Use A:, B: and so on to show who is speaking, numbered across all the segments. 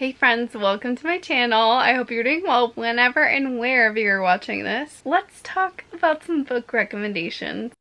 A: Hey friends, welcome to my channel. I hope you're doing well whenever and wherever you're watching this. Let's talk about some book recommendations.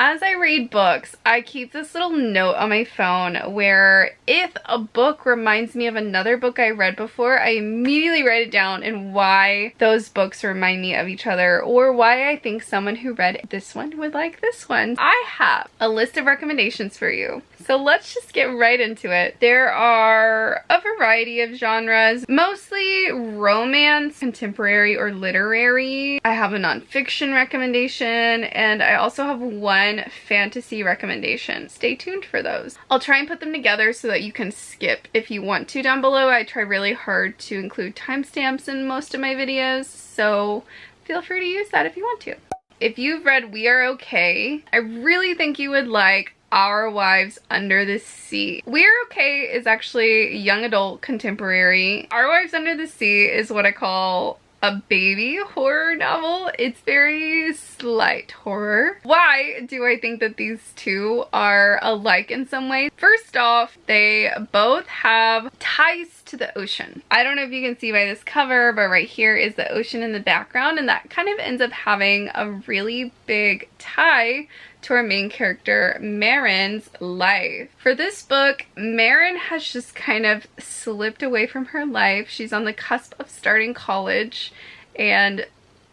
A: As I read books, I keep this little note on my phone where if a book reminds me of another book I read before, I immediately write it down and why those books remind me of each other or why I think someone who read this one would like this one. I have a list of recommendations for you. So let's just get right into it. There are a variety of genres, mostly romance, contemporary, or literary. I have a nonfiction recommendation, and I also have one fantasy recommendation. Stay tuned for those. I'll try and put them together so that you can skip if you want to down below. I try really hard to include timestamps in most of my videos, so feel free to use that if you want to. If you've read We Are Okay, I really think you would like Our Wives Under the Sea. We Are Okay is actually young adult contemporary. Our Wives Under the Sea is what I call a baby horror novel. It's very slight horror. Why do I think that these two are alike in some way? First off, they both have ties to the ocean. I don't know if you can see by this cover, but right here is the ocean in the background, and that kind of ends up having a really big tie to our main character, Marin's life. For this book, Marin has just kind of slipped away from her life. She's on the cusp of starting college and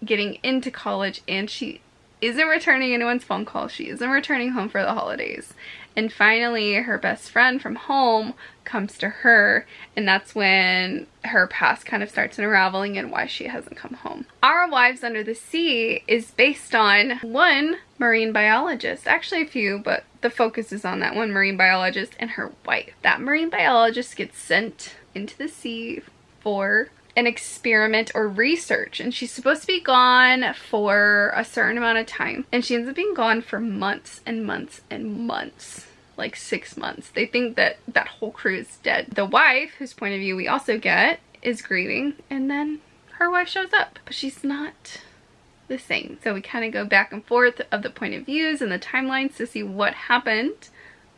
A: getting into college, and she isn't returning anyone's phone calls. She isn't returning home for the holidays. And finally, her best friend from home comes to her, and that's when her past kind of starts unraveling and why she hasn't come home. Our Wives Under the Sea is based on one marine biologist, actually a few, but the focus is on that one marine biologist and her wife. That marine biologist gets sent into the sea for an experiment or research, and she's supposed to be gone for a certain amount of time, and she ends up being gone for months and months and months, like 6 months. They think that that whole crew is dead. The wife, whose point of view we also get, is grieving, and then her wife shows up, but she's not the same. So we kind of go back and forth of the point of views and the timelines to see what happened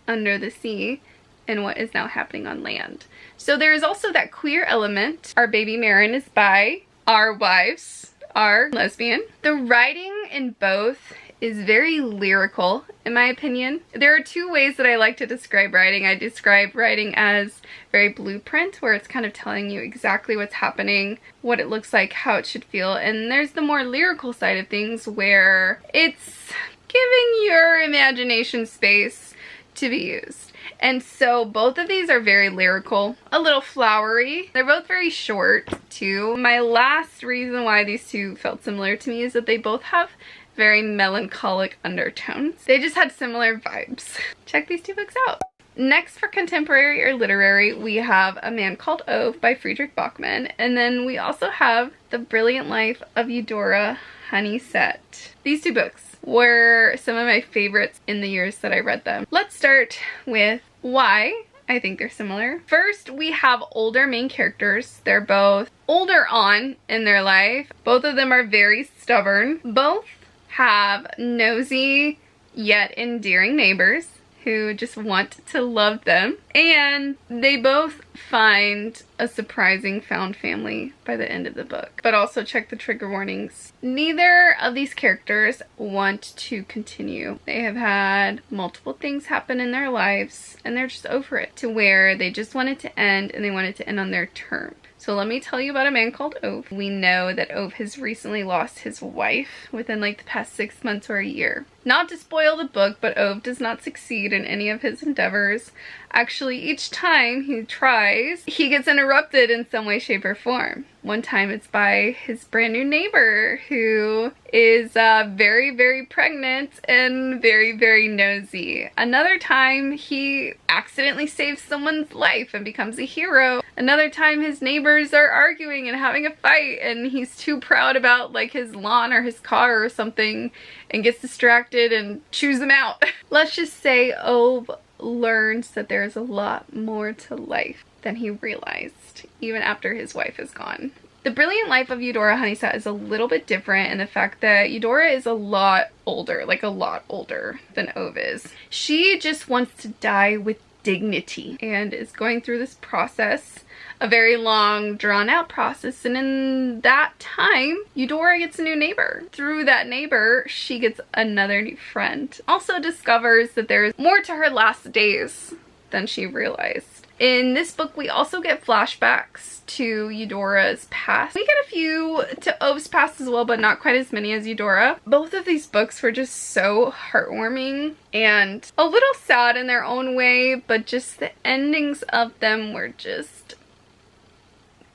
A: under the sea and what is now happening on land. So there is also that queer element. Our baby Marin is bi. Our wives are lesbian. The writing in both is very lyrical, in my opinion. There are two ways that I like to describe writing. I describe writing as very blueprint, where it's kind of telling you exactly what's happening, what it looks like, how it should feel. And there's the more lyrical side of things, where it's giving your imagination space to be used. And so both of these are very lyrical, a little flowery. They're both very short too. My last reason why these two felt similar to me is that they both have very melancholic undertones. They just had similar vibes. Check these two books out. Next, for contemporary or literary, we have A Man Called Ove by Friedrich Bachmann, and then we also have The Brilliant Life of Eudora Honeysett. These two books were some of my favorites in the years that I read them. Let's start with why I think they're similar. First, we have older main characters. They're both older on in their life. Both of them are very stubborn. Both have nosy yet endearing neighbors who just want to love them, and they both find a surprising found family by the end of the book. But also check the trigger warnings. Neither of these characters want to continue. They have had multiple things happen in their lives, and they're just over it, to where they just want it to end, and they want it to end on their terms. So let me tell you about A Man Called Ove. We know that Ove has recently lost his wife within like the past 6 months or a year. Not to spoil the book, but Ove does not succeed in any of his endeavors. Actually, each time he tries, he gets interrupted in some way, shape, or form. One time it's by his brand new neighbor, who is very, very pregnant and very, very nosy. Another time he accidentally saves someone's life and becomes a hero. Another time his neighbors are arguing and having a fight, and he's too proud about like his lawn or his car or something and gets distracted and chews them out. Let's just say Ove learns that there's a lot more to life than he realized, even after his wife is gone. The Brilliant Life of Eudora Honeysett is a little bit different in the fact that Eudora is a lot older, like a lot older than Ove is. She just wants to die with dignity and is going through this process, a very long, drawn-out process, and in that time, Eudora gets a new neighbor. Through that neighbor, she gets another new friend. Also discovers that there's more to her last days than she realized. In this book, we also get flashbacks to Eudora's past. We get a few to Ove's past as well, but not quite as many as Eudora. Both of these books were just so heartwarming and a little sad in their own way, but just the endings of them were just...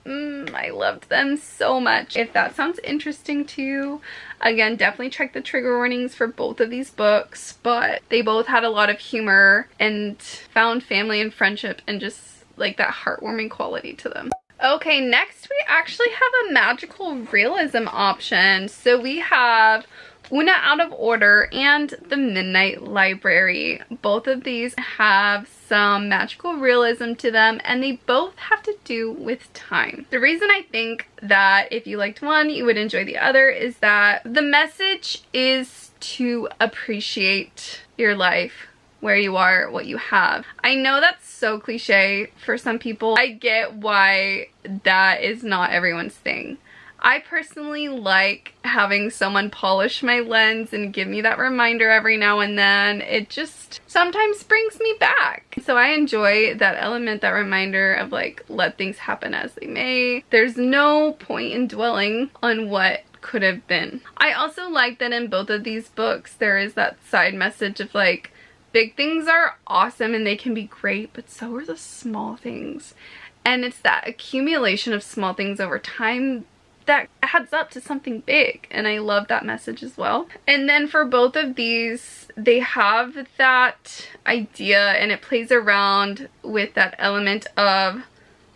A: I loved them so much. If that sounds interesting to you, again, definitely check the trigger warnings for both of these books, but they both had a lot of humor and found family and friendship and just like that heartwarming quality to them. Okay, next we actually have a magical realism option. So we have Una Out of Order and The Midnight Library. Both of these have some magical realism to them, and they both have to do with time. The reason I think that if you liked one, you would enjoy the other is that the message is to appreciate your life, where you are, what you have. I know that's so cliche for some people. I get why that is not everyone's thing. I personally like having someone polish my lens and give me that reminder every now and then. It just sometimes brings me back. So I enjoy that element, that reminder of like, let things happen as they may. There's no point in dwelling on what could have been. I also like that in both of these books, there is that side message of like, big things are awesome and they can be great, but so are the small things. And it's that accumulation of small things over time that adds up to something big, and I love that message as well. And then for both of these, they have that idea and it plays around with that element of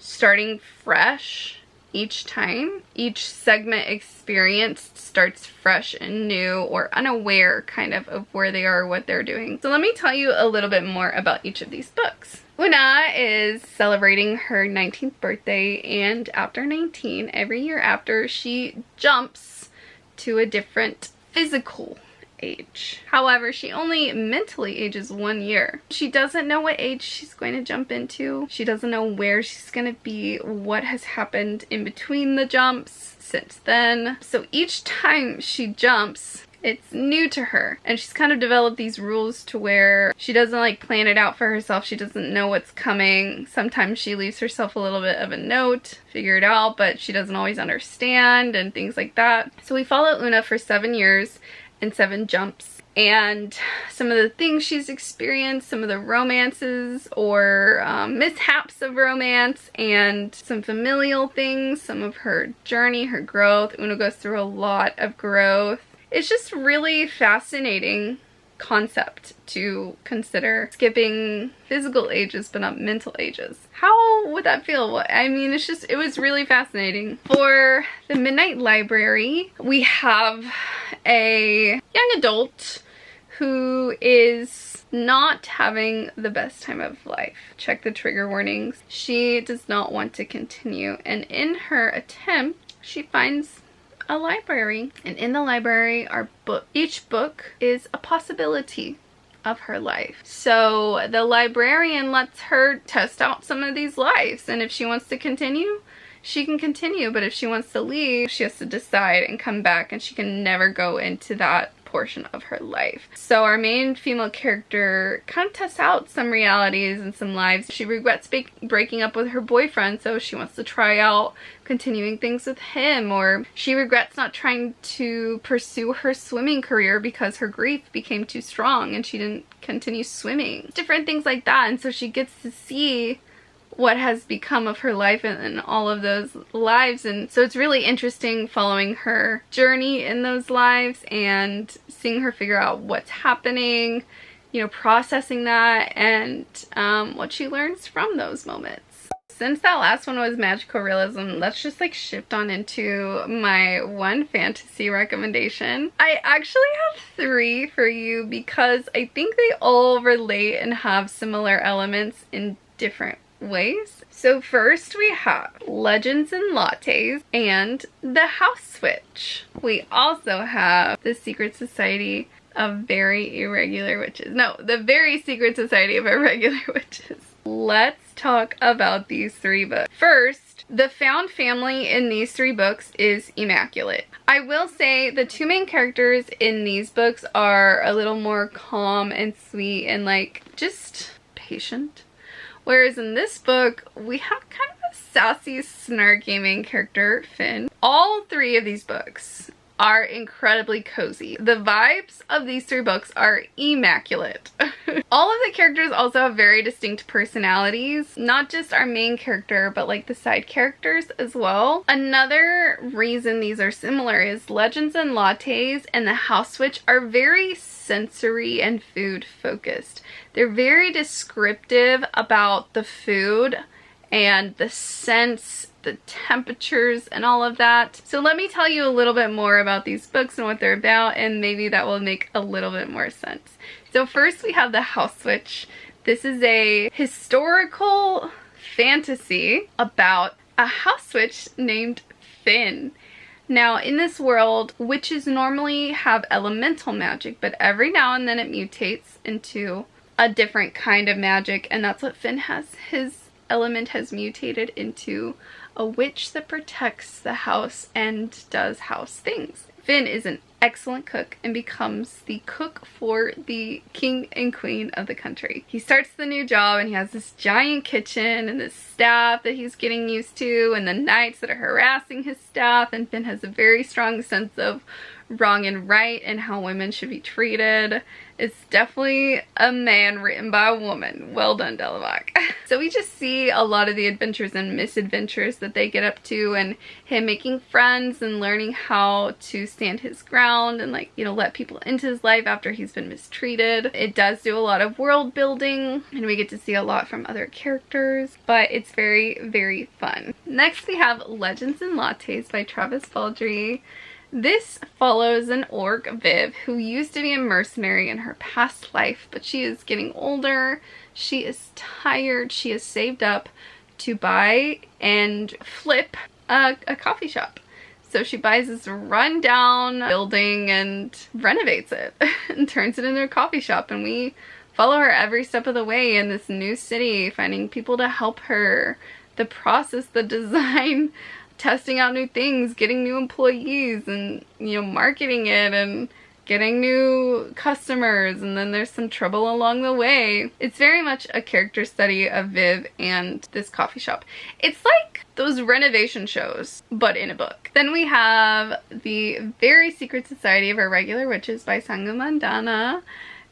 A: starting fresh each time. Each segment experienced starts fresh and new or unaware kind of where they are, what they're doing. So let me tell you a little bit more about each of these books. Una is celebrating her 19th birthday, and after 19, every year after, she jumps to a different physical age. However, she only mentally ages 1 year. She doesn't know what age she's going to jump into. She doesn't know where she's going to be, what has happened in between the jumps since then. So each time she jumps, it's new to her, and she's kind of developed these rules to where she doesn't like plan it out for herself. She doesn't know what's coming. Sometimes she leaves herself a little bit of a note, figure it out, but she doesn't always understand and things like that. So we follow Una for 7 years and 7 jumps, and some of the things she's experienced, some of the romances or mishaps of romance, and some familial things, some of her journey, her growth. Una goes through a lot of growth. It's just really fascinating concept to consider, skipping physical ages but not mental ages. How would that feel? I mean, it was really fascinating. For The Midnight Library, we have a young adult who is not having the best time of life. Check the trigger warnings. She does not want to continue, and in her attempt, she finds a library, and in the library are books. Each book is a possibility of her life. So the librarian lets her test out some of these lives, and if she wants to continue, she can continue, but if she wants to leave, she has to decide and come back, and she can never go into that portion of her life. So our main female character kind of tests out some realities and some lives. She regrets breaking up with her boyfriend, so she wants to try out continuing things with him, or she regrets not trying to pursue her swimming career because her grief became too strong and she didn't continue swimming. Different things like that, and so she gets to see what has become of her life and all of those lives. And so it's really interesting following her journey in those lives and seeing her figure out what's happening, you know, processing that, and what she learns from those moments. Since that last one was magical realism, let's just like shift on into my one fantasy recommendation. I actually have 3 for you because I think they all relate and have similar elements in different ways. So first we have Legends and Lattes and The House Switch. We also have The Secret Society of Very Irregular Witches. No, The Very Secret Society of Irregular Witches. Let's talk about these 3 books. First, the found family in these 3 books is immaculate. I will say the 2 main characters in these books are a little more calm and sweet and like just patient. Whereas in this book, we have kind of a sassy, snarky main character, Finn. All 3 of these books are incredibly cozy. The vibes of these 3 books are immaculate. All of the characters also have very distinct personalities, not just our main character, but like the side characters as well. Another reason these are similar is Legends and Lattes and The House Witch are very sensory and food focused. They're very descriptive about the food and the scents, the temperatures, and all of that. So let me tell you a little bit more about these books and what they're about, and maybe that will make a little bit more sense. So first we have The House Witch. This is a historical fantasy about a house witch named Finn. Now, in this world, witches normally have elemental magic, but every now and then it mutates into a different kind of magic, and that's what Finn has. His element has mutated into a witch that protects the house and does house things. Finn is an excellent cook and becomes the cook for the king and queen of the country. He starts the new job and he has this giant kitchen and this staff that he's getting used to and the knights that are harassing his staff, and Finn has a very strong sense of wrong and right and how women should be treated. It's definitely a man written by a woman. Well done, Delavac. So we just see a lot of the adventures and misadventures that they get up to, and him making friends and learning how to stand his ground and, like, you know, let people into his life after he's been mistreated. It does do a lot of world building and we get to see a lot from other characters, but it's very, very fun. Next we have Legends and Lattes by Travis Baldree. This follows an orc, Viv, who used to be a mercenary in her past life, but she is getting older, she is tired, she has saved up to buy and flip a coffee shop. So she buys this rundown building and renovates it and turns it into a coffee shop, and we follow her every step of the way in this new city, finding people to help her, the process, the design, testing out new things, getting new employees, and, you know, marketing it and getting new customers, and then there's some trouble along the way. It's very much a character study of Viv and this coffee shop. It's like those renovation shows, but in a book. Then we have The Very Secret Society of Irregular Witches by Sangu Mandana.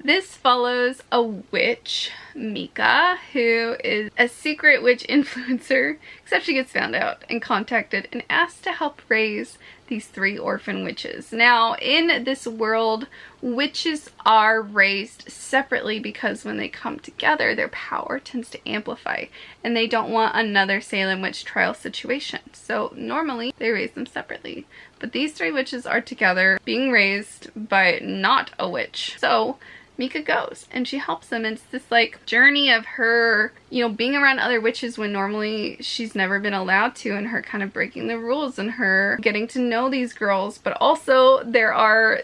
A: This follows a witch, Mika, who is a secret witch influencer, except she gets found out and contacted and asked to help raise these 3 orphan witches. Now, in this world, witches are raised separately because when they come together, their power tends to amplify, and they don't want another Salem witch trial situation. So normally, they raise them separately. But these 3 witches are together, being raised by not a witch. So Mika goes and she helps them. It's this like journey of her, you know, being around other witches when normally she's never been allowed to, and her kind of breaking the rules and her getting to know these girls. But also there are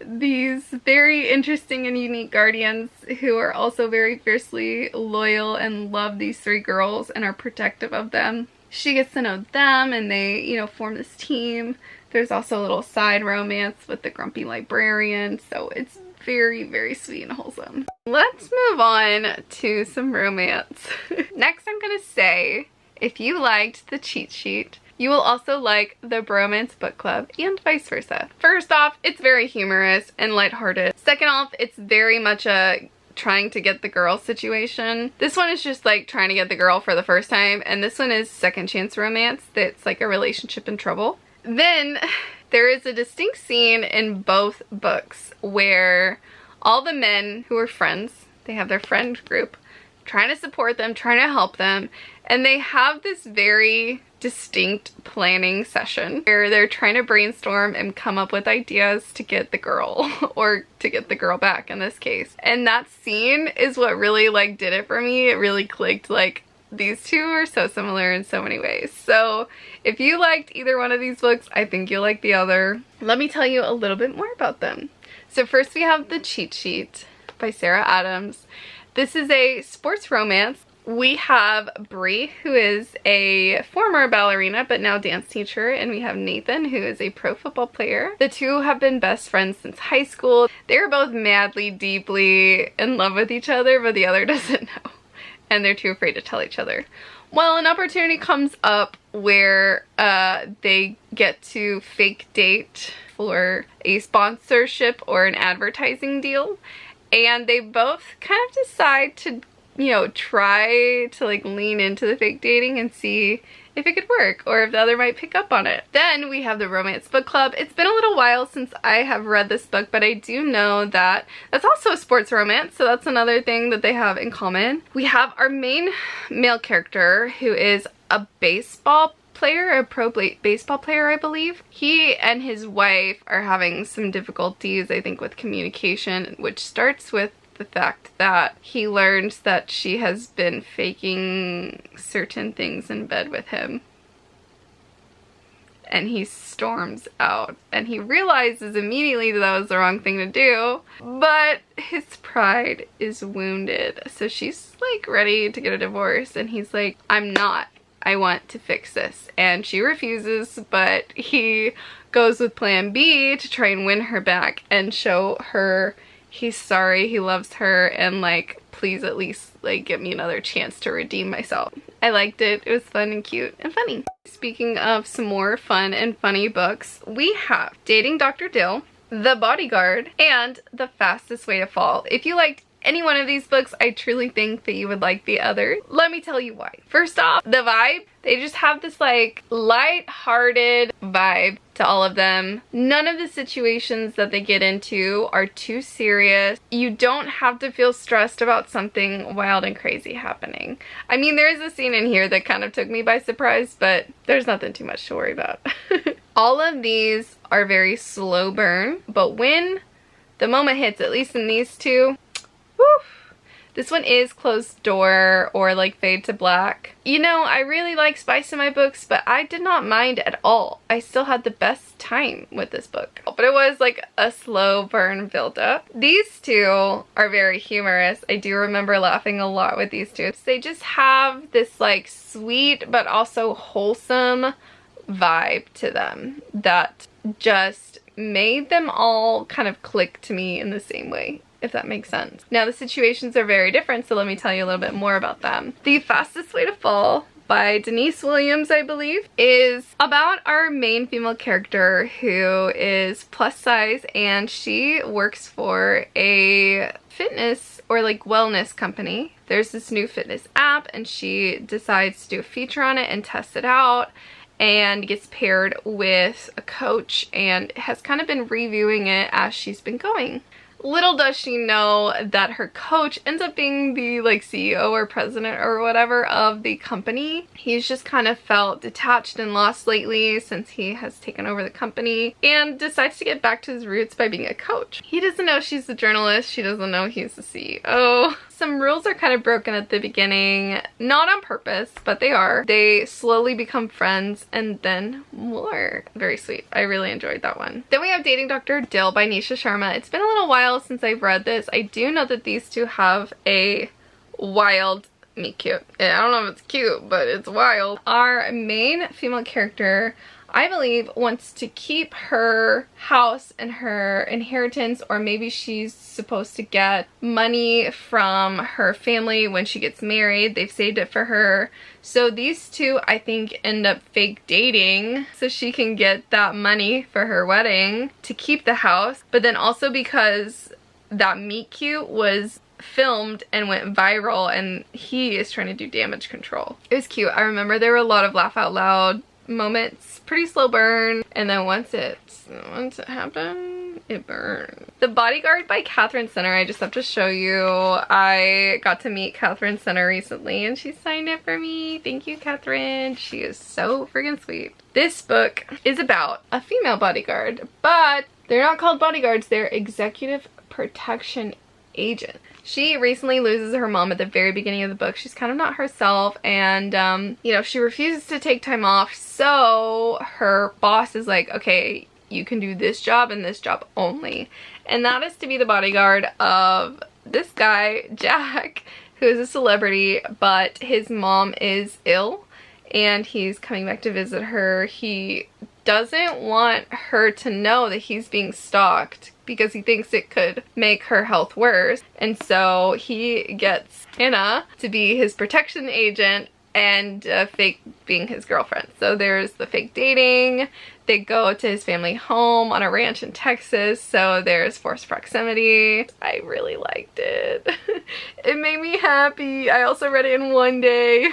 A: these very interesting and unique guardians who are also very fiercely loyal and love these 3 girls and are protective of them. She gets to know them and they, you know, form this team. There's also a little side romance with the grumpy librarian, so it's very, very sweet and wholesome. Let's move on to some romance. Next, I'm gonna say, if you liked the cheat sheet, you will also like the Bromance Book Club, and vice versa. First off, it's very humorous and lighthearted. Second off, it's very much a trying to get the girl situation. This one is just like trying to get the girl for the first time, and this one is second chance romance that's like a relationship in trouble. Then there is a distinct scene in both books where all the men who are friends, they have their friend group, trying to support them, trying to help them, and they have this very distinct planning session where they're trying to brainstorm and come up with ideas to get the girl, or to get the girl back in this case. And that scene is what really like did it for me. It really clicked, like, these 2 are so similar in so many ways. So if you liked either one of these books, I think you'll like the other. Let me tell you a little bit more about them. So first we have The Cheat Sheet by Sarah Adams. This is a sports romance. We have Bree, who is a former ballerina but now dance teacher, and we have Nathan, who is a pro football player. The two have been best friends since high school. They're both madly, deeply in love with each other, but the other doesn't know, and they're too afraid to tell each other. Well, an opportunity comes up where they get to fake date for a sponsorship or an advertising deal, and they both kind of decide to, you know, try to like lean into the fake dating and see if it could work or if the other might pick up on it. Then we have the Romance Book Club. It's been a little while since I have read this book, but I do know that that's also a sports romance, so that's another thing that they have in common. We have our main male character, who is a baseball player, a pro baseball player, I believe. He and his wife are having some difficulties, I think, with communication, which starts with the fact that he learns that she has been faking certain things in bed with him. And he storms out, and he realizes immediately that that was the wrong thing to do, but his pride is wounded. So she's like ready to get a divorce, and he's like, I'm not. I want to fix this. And she refuses, but he goes with plan B to try and win her back and show her he's sorry, he loves her, and like, please at least like give me another chance to redeem myself. I liked it. It was fun and cute and funny. Speaking of some more fun and funny books, we have Dating Dr. Dill, The Bodyguard, and The Fastest Way to Fall. If you liked any one of these books, I truly think that you would like the other. Let me tell you why. First off, the vibe. They just have this like light-hearted vibe to all of them. None of the situations that they get into are too serious. You don't have to feel stressed about something wild and crazy happening. I mean, there is a scene in here that kind of took me by surprise, but there's nothing too much to worry about. All of these are very slow burn, but when the moment hits, at least in these two, woof. This one is closed door or like fade to black. You know, I really like spice in my books, but I did not mind at all. I still had the best time with this book. But it was like a slow burn build up. These two are very humorous. I do remember laughing a lot with these two. They just have this like sweet but also wholesome vibe to them that just made them all kind of click to me in the same way, if that makes sense. Now, the situations are very different, so let me tell you a little bit more about them. The Fastest Way to Fall by Denise Williams, I believe, is about our main female character who is plus size, and she works for a fitness or like wellness company. There's this new fitness app, and she decides to do a feature on it and test it out, and gets paired with a coach and has kind of been reviewing it as she's been going. Little does she know that her coach ends up being the like CEO or president or whatever of the company. He's just kind of felt detached and lost lately since he has taken over the company and decides to get back to his roots by being a coach. He doesn't know she's a journalist. She doesn't know he's the CEO. Some rules are kind of broken at the beginning, not on purpose, but they are. They slowly become friends and then more. Very sweet. I really enjoyed that one. Then we have Dating Dr. Dill by Nisha Sharma. It's been a little while since I've read this. I do know that these two have a wild meet cute. I don't know if it's cute, but it's wild. Our main female character, I believe, wants to keep her house and her inheritance, or maybe she's supposed to get money from her family when she gets married. They've saved it for her. So these two, I think, end up fake dating so she can get that money for her wedding to keep the house. But then also because that meet cute was filmed and went viral, and he is trying to do damage control. It was cute. I remember there were a lot of laugh out loud moments, pretty slow burn, and then once it happened, it burned. The Bodyguard by Catherine Center, I just have to show you. I got to meet Catherine Center recently and she signed it for me. Thank you, Catherine. She is so friggin' sweet. This book is about a female bodyguard, but they're not called bodyguards, they're executive protection agents. She recently loses her mom at the very beginning of the book. She's kind of not herself, and you know, she refuses to take time off, so her boss is like, okay, you can do this job and this job only. And that is to be the bodyguard of this guy, Jack, who is a celebrity, but his mom is ill and he's coming back to visit her. He doesn't want her to know that he's being stalked because he thinks it could make her health worse. And so he gets Hannah to be his protection agent and fake being his girlfriend. So there's the fake dating. They go to his family home on a ranch in Texas, so there's forced proximity. I really liked it. It made me happy. I also read it in one day.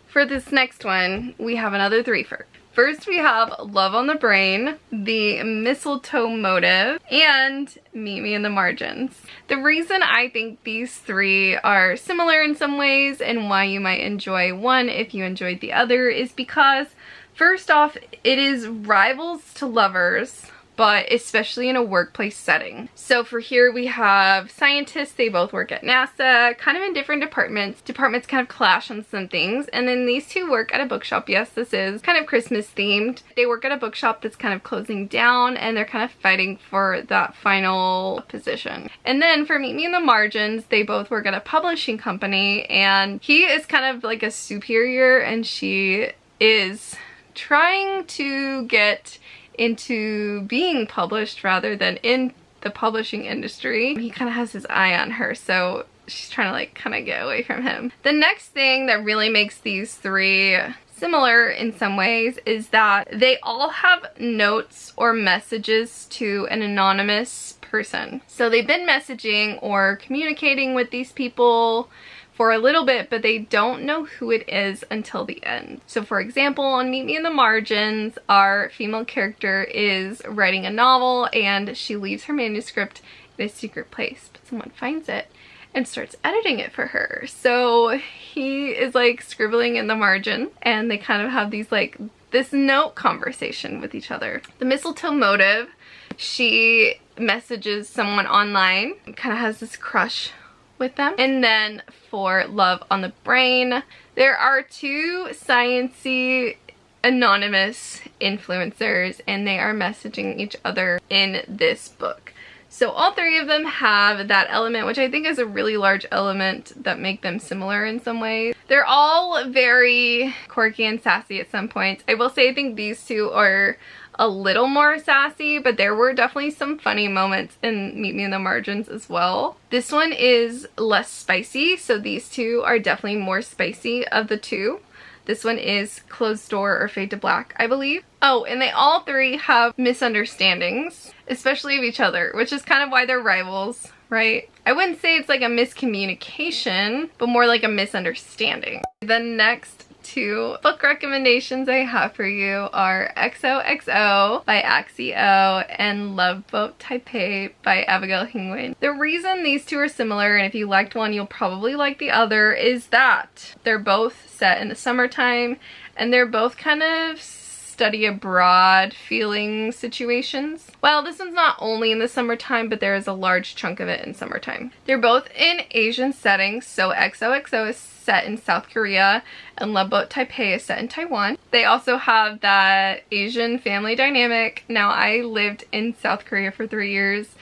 A: For this next one, we have another threefer. First we have Love on the Brain, The Mistletoe Motive, and Meet Me in the Margins. The reason I think these three are similar in some ways and why you might enjoy one if you enjoyed the other is because, first off, it is rivals to lovers, but especially in a workplace setting. So for here we have scientists, they both work at NASA, kind of in different departments. Departments kind of clash on some things. And then these two work at a bookshop. Yes, this is kind of Christmas themed. They work at a bookshop that's kind of closing down and they're kind of fighting for that final position. And then for Meet Me in the Margins, they both work at a publishing company and he is kind of like a superior and she is trying to get into being published rather than in the publishing industry. He kind of has his eye on her, so she's trying to like kind of get away from him. The next thing that really makes these three similar in some ways is that they all have notes or messages to an anonymous person. So they've been messaging or communicating with these people for a little bit, but they don't know who it is until the end. So for example, on Meet Me in the Margins, our female character is writing a novel and she leaves her manuscript in a secret place, but someone finds it and starts editing it for her. So he is like scribbling in the margin and they kind of have these like this note conversation with each other. The Mistletoe Motive, she messages someone online, kind of has this crush with them. And then for Love on the Brain, there are two sciencey anonymous influencers and they are messaging each other in this book. So all three of them have that element, which I think is a really large element that make them similar in some ways. They're all very quirky and sassy at some points. I will say I think these two are a little more sassy, but there were definitely some funny moments in Meet Me in the Margins as well. This one is less spicy, so these two are definitely more spicy of the two. This one is Closed Door or Fade to Black, I believe. Oh, and they all three have misunderstandings, especially of each other, which is kind of why they're rivals, right? I wouldn't say it's like a miscommunication, but more like a misunderstanding. The next two book recommendations I have for you are XOXO by Axio and Love Boat Taipei by Abigail Hingwin. The reason these two are similar, and if you liked one you'll probably like the other, is that they're both set in the summertime and they're both kind of study abroad feeling situations. Well, this one's not only in the summertime, but there is a large chunk of it in summertime. They're both in Asian settings, so XOXO is set in South Korea and Love Boat Taipei is set in Taiwan. They also have that Asian family dynamic. Now, I lived in South Korea for 3 years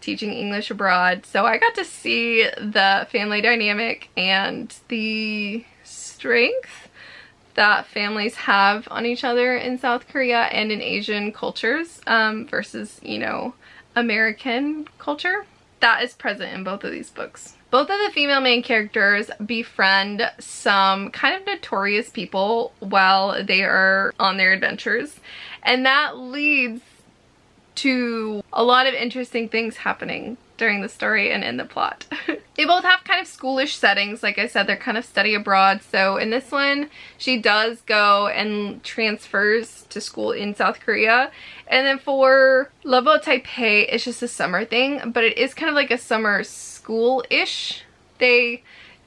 A: teaching English abroad, so I got to see the family dynamic and the strength that families have on each other in South Korea and in Asian cultures versus, you know, American culture. That is present in both of these books. Both of the female main characters befriend some kind of notorious people while they are on their adventures, and that leads to a lot of interesting things happening during the story and in the plot. They both have kind of schoolish settings. Like I said, they're kind of study abroad. So in this one, she does go and transfers to school in South Korea. And then for Love Boat Taipei, it's just a summer thing, but it is kind of like a summer school-ish. They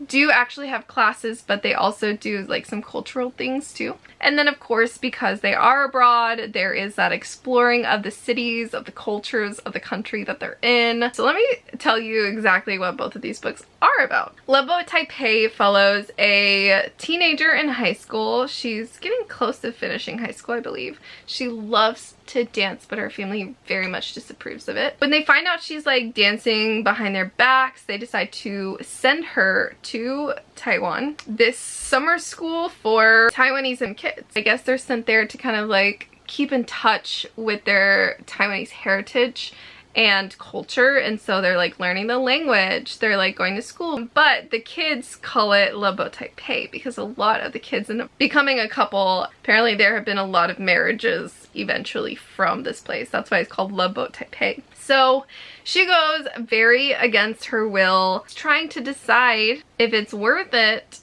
A: do actually have classes, but they also do like some cultural things too. And then of course, because they are abroad, there is that exploring of the cities, of the cultures of the country that they're in. So let me tell you exactly what both of these books are about. Love Boat Taipei follows a teenager in high school. She's getting close to finishing high school, I believe. She loves to dance, but her family very much disapproves of it. When they find out she's like dancing behind their backs, they decide to send her to Taiwan, this summer school for Taiwanese kids. I guess they're sent there to kind of like keep in touch with their Taiwanese heritage and culture, and so they're like learning the language, they're like going to school, but the kids call it Love Boat Taipei because a lot of the kids end up becoming a couple. Apparently there have been a lot of marriages eventually from this place. That's why it's called Love Boat Taipei. So she goes very against her will, trying to decide if it's worth it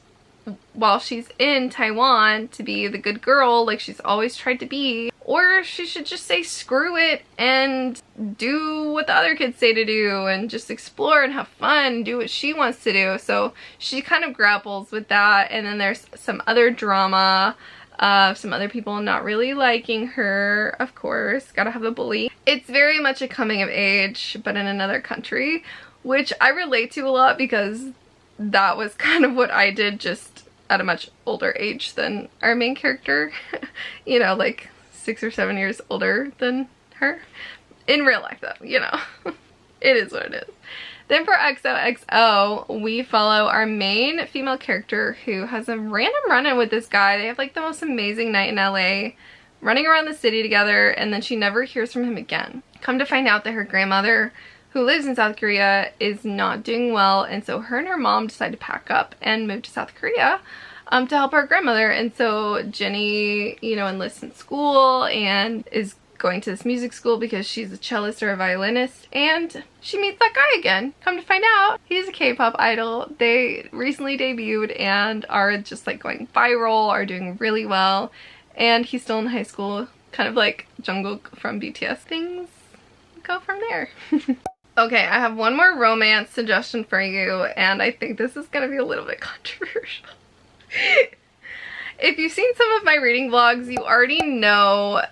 A: while she's in Taiwan to be the good girl like she's always tried to be, or she should just say screw it and do what the other kids say to do and just explore and have fun, do what she wants to do. So she kind of grapples with that, and then there's some other drama of some other people not really liking her, of course, gotta have a bully. It's very much a coming of age, but in another country, which I relate to a lot because that was kind of what I did, just at a much older age than our main character. You know, like 6 or 7 years older than her. In real life though, you know. It is what it is. Then for XOXO, we follow our main female character who has a random run-in with this guy. They have like the most amazing night in LA, running around the city together, and then she never hears from him again. Come to find out that her grandmother, who lives in South Korea, is not doing well, and so her and her mom decide to pack up and move to South Korea to help our grandmother. And so Jenny, you know, enlists in school and is going to this music school because she's a cellist or a violinist, and she meets that guy again. Come to find out, he's a K-pop idol. They recently debuted and are just like going viral, are doing really well, and he's still in high school, kind of like Jungkook from BTS. Things go from there. Okay, I have one more romance suggestion for you, and I think this is gonna be a little bit controversial. If you've seen some of my reading vlogs, you already know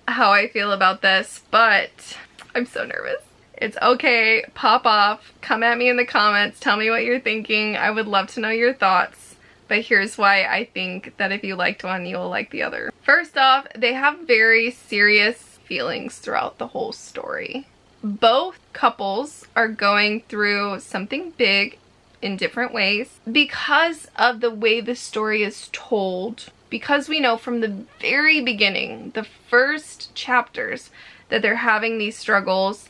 A: how I feel about this, but I'm so nervous. It's okay, pop off, come at me in the comments, tell me what you're thinking. I would love to know your thoughts, but here's why I think that if you liked one, you will like the other. First off, they have very serious feelings throughout the whole story. Both couples are going through something big in different ways. Because of the way the story is told, because we know from the very beginning, the first chapters, that they're having these struggles,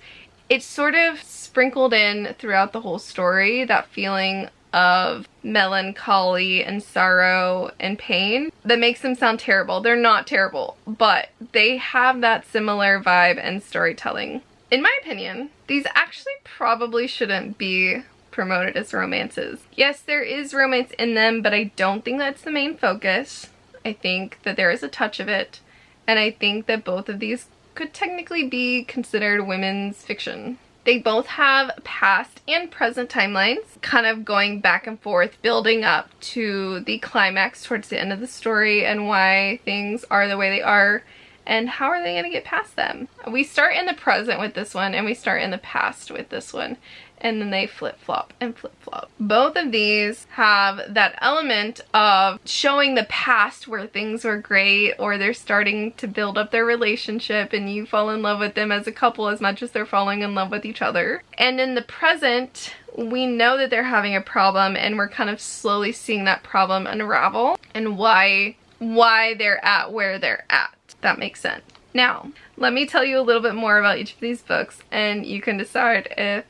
A: it's sort of sprinkled in throughout the whole story, that feeling of melancholy and sorrow and pain that makes them sound terrible. They're not terrible, but they have that similar vibe and storytelling. In my opinion, these actually probably shouldn't be promoted as romances. Yes, there is romance in them, but I don't think that's the main focus. I think that there is a touch of it, and I think that both of these could technically be considered women's fiction. They both have past and present timelines, kind of going back and forth, building up to the climax towards the end of the story and why things are the way they are and how are they going to get past them. We start in the present with this one, and we start in the past with this one, and then they flip-flop and flip-flop. Both of these have that element of showing the past where things were great, or they're starting to build up their relationship and you fall in love with them as a couple as much as they're falling in love with each other. And in the present, we know that they're having a problem, and we're kind of slowly seeing that problem unravel and why they're at where they're at. That makes sense. Now, let me tell you a little bit more about each of these books, and you can decide if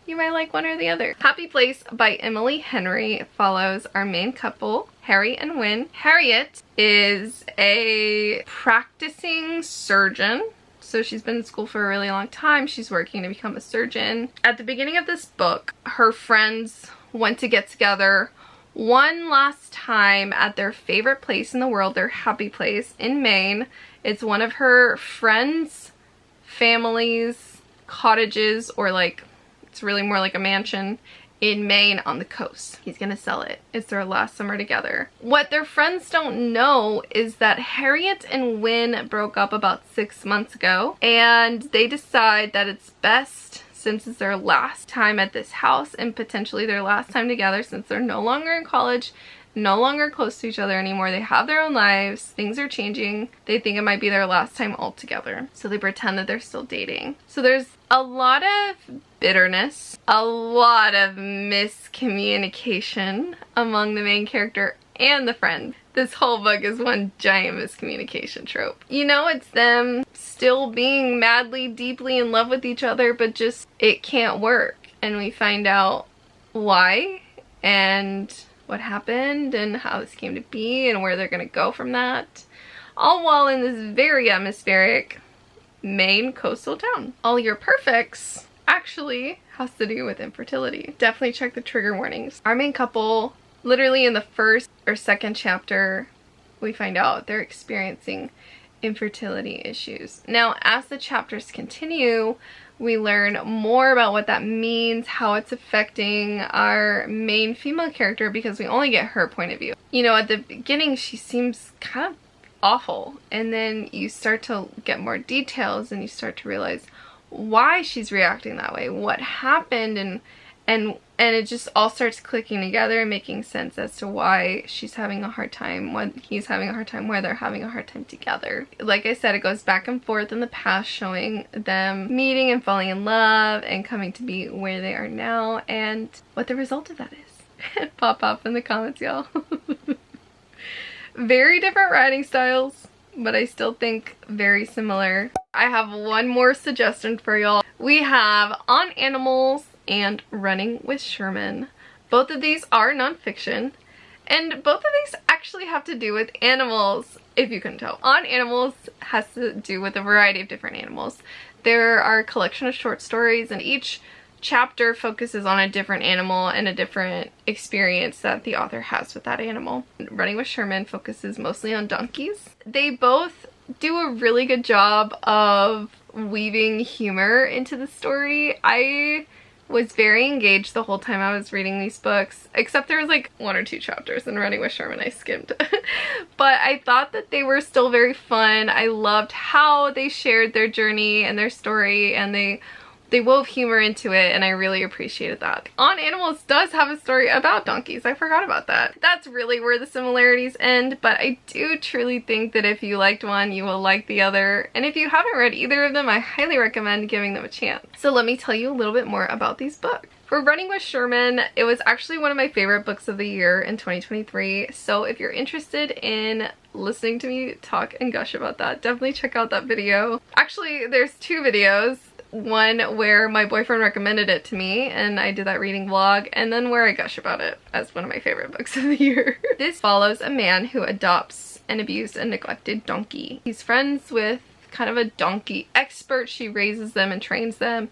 A: you might like one or the other. Happy Place by Emily Henry follows our main couple, Harry and Wynne. Harriet is a practicing surgeon. So she's been in school for a really long time. She's working to become a surgeon. At the beginning of this book, her friends went to get together one last time at their favorite place in the world, their happy place in Maine. It's one of her friends' family's cottages, or like, it's really more like a mansion in Maine on the coast. He's gonna sell it. It's their last summer together. What their friends don't know is that Harriet and Wynne broke up about 6 months ago, and they decide that it's best, since it's their last time at this house and potentially their last time together, since they're no longer in college, no longer close to each other anymore. They have their own lives. Things are changing. They think it might be their last time all together. So they pretend that they're still dating. So there's a lot of bitterness, a lot of miscommunication among the main character and the friends. This whole book is one giant miscommunication trope. You know, it's them still being madly, deeply in love with each other, but just it can't work. And we find out why and what happened and how this came to be and where they're gonna go from that, all while in this very atmospheric Maine coastal town. All your perfects actually has to do with infertility. Definitely check the trigger warnings. Our main couple, literally in the first or second chapter, we find out they're experiencing infertility issues. Now, as the chapters continue, we learn more about what that means, how it's affecting our main female character, because we only get her point of view. You know, at the beginning she seems kind of awful, and then you start to get more details and you start to realize why she's reacting that way, what happened, and it just all starts clicking together and making sense as to why she's having a hard time, when he's having a hard time, why they're having a hard time together. Like I said, it goes back and forth in the past, showing them meeting and falling in love and coming to be where they are now, and what the result of that is. Pop up in the comments, y'all. Very different writing styles, but I still think very similar. I have one more suggestion for y'all. We have On Animals and Running with Sherman. Both of these are nonfiction, and both of these actually have to do with animals, if you couldn't tell. On Animals has to do with a variety of different animals. There are a collection of short stories, and each chapter focuses on a different animal and a different experience that the author has with that animal. Running with Sherman focuses mostly on donkeys. They both do a really good job of weaving humor into the story. I was very engaged the whole time I was reading these books, except there was like 1 or 2 chapters in Running with Sherman I skimmed. But I thought that they were still very fun. I loved how they shared their journey and their story, and they wove humor into it, and I really appreciated that. On Animals does have a story about donkeys. I forgot about that. That's really where the similarities end, but I do truly think that if you liked one, you will like the other. And if you haven't read either of them, I highly recommend giving them a chance. So let me tell you a little bit more about these books. For Running with Sherman, it was actually one of my favorite books of the year in 2023. So if you're interested in listening to me talk and gush about that, definitely check out that video. Actually, there's 2 videos. One where my boyfriend recommended it to me and I did that reading vlog, and then where I gush about it as one of my favorite books of the year. This follows a man who adopts an abused and neglected donkey. He's friends with kind of a donkey expert. She raises them and trains them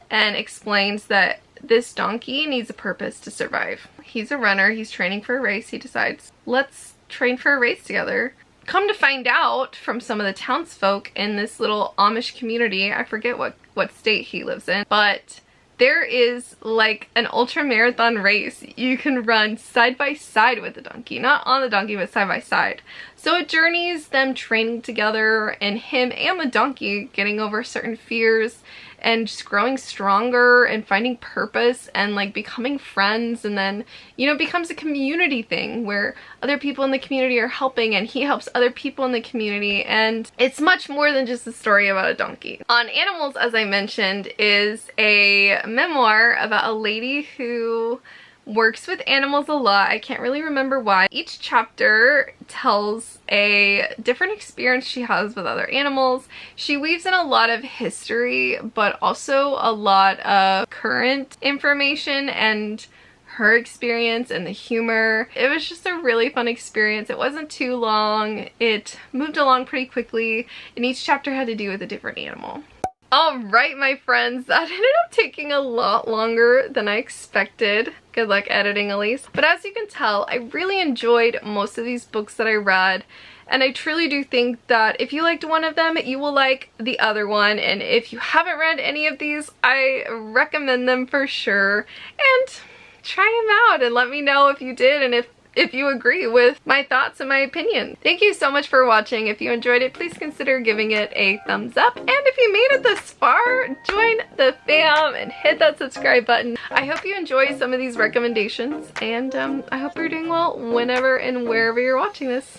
A: and explains that this donkey needs a purpose to survive. He's a runner, he's training for a race. He decides, let's train for a race together. Come to find out from some of the townsfolk in this little Amish community, I forget what state he lives in, but there is like an ultra marathon race you can run side by side with the donkey. Not on the donkey, but side by side. So it journeys them training together, and him and the donkey getting over certain fears and just growing stronger and finding purpose and like becoming friends, and then, you know, it becomes a community thing where other people in the community are helping and he helps other people in the community, and it's much more than just a story about a donkey. On Animals, as I mentioned, is a memoir about a lady who works with animals a lot. I can't really remember why. Each chapter tells a different experience she has with other animals. She weaves in a lot of history, but also a lot of current information and her experience and the humor. It was just a really fun experience. It wasn't too long. It moved along pretty quickly, and each chapter had to do with a different animal. Alright, my friends, that ended up taking a lot longer than I expected. Good luck editing, Elise. But as you can tell, I really enjoyed most of these books that I read, and I truly do think that if you liked one of them, you will like the other one, and if you haven't read any of these, I recommend them for sure. And try them out and let me know if you did and if you agree with my thoughts and my opinion. Thank you so much for watching. If you enjoyed it, please consider giving it a thumbs up. And if you made it this far, join the fam and hit that subscribe button. I hope you enjoy some of these recommendations, and I hope you're doing well whenever and wherever you're watching this.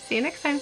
A: See you next time.